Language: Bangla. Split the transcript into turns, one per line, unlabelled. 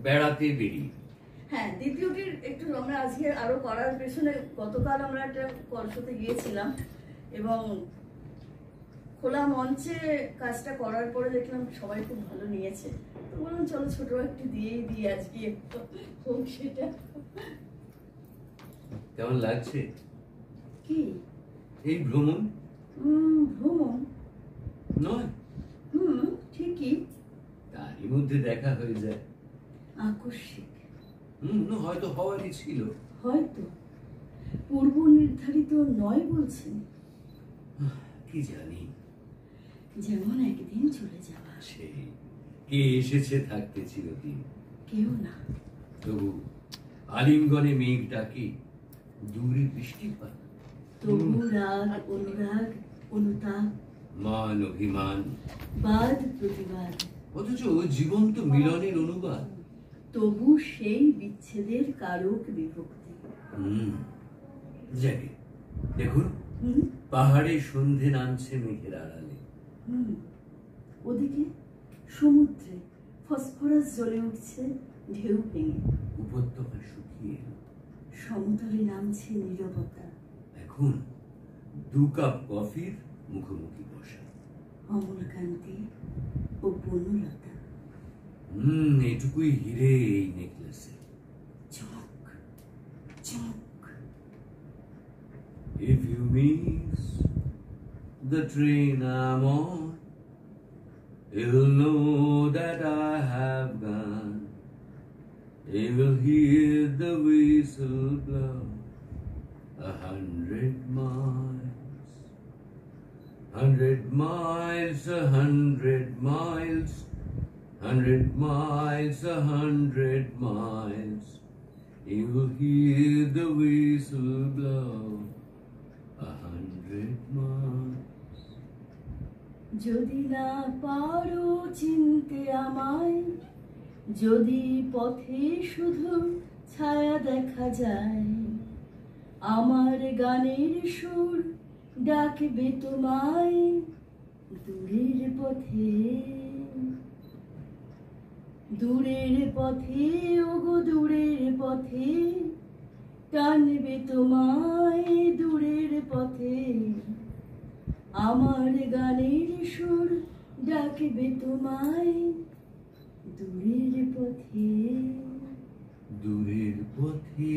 বেড়াতে বেরিয়ে।
হ্যাঁ, দ্বিতীয়টির একটু আমরা আজকে আরো করার পেছনে গতকাল আমরা একটা কলসতে গিয়েছিলাম এবং খোলা মঞ্চে কাজটা করার পরে দেখলাম সবাই খুব ভালো নিয়েছে, তো বললাম চলো ছোট একটু দিয়েই দিই আজকে একটু হোক সেটা।
কেমন লাগছে
কি
এই ভ্রমণ?
ভ্রমণ
নয়,
ঠিকই,
তারই মধ্যে দেখা হয়ে যায়।
আকস্মিক
হয়তো হওয়ারই ছিল,
হয়তো পূর্ব নির্ধারিত নয় বলছেন,
কি জানি।
যেমন একদিন চলে যাওয়া।
সেই কে এসেছে থাকতে চিরদিন?
কেউ না।
তবু আলিঙ্গনে মেঘ ডাকে, দূরে বৃষ্টিপাত,
তবু রাগ অনুরাগ অনুতাপ,
মান অভিমান,
বাদ প্রতিবাদ,
অথচ জীবন্ত মিলনের অনুবাদ।
তবু সেই বিচ্ছেদের কারক বিভক্তি।
যাকে দেখুন, পাহাড়ে সন্ধে নামছে মেঘের আড়ালে।
ওদিকে সমুদ্রে ফসফরাস জ্বলে উঠছে ঢেউ ভেঙে।
উপত্যকা শুকিয়ে এলো,
সমতলে নামছে নীরবতা।
এখন 2 কাপ কফির মুখোমুখি বসা,
অমলকান্তি ও বনলতা।
এটুকুই হিরে এই নেকলেসে।
চমক চমক।
If you miss the train I'm on, you'll know that I have gone. You will hear the whistle blow 100 miles, 100 miles, 100 miles, 100 miles, 100 miles. You will hear the whistle blow 100 miles.
যদি না পারো চিনতে আমায়, যদি পথে শুধু ছায়া দেখা যায়, আমার গানের সুর ডাকবে তোমায় দূরের পথে। দূরের পথে ওগো দূরের পথে, টানবে তোমায় দূরের পথে। আমার গানের সুর ডাকবে তোমায় দূরের পথে।
দূরের পথে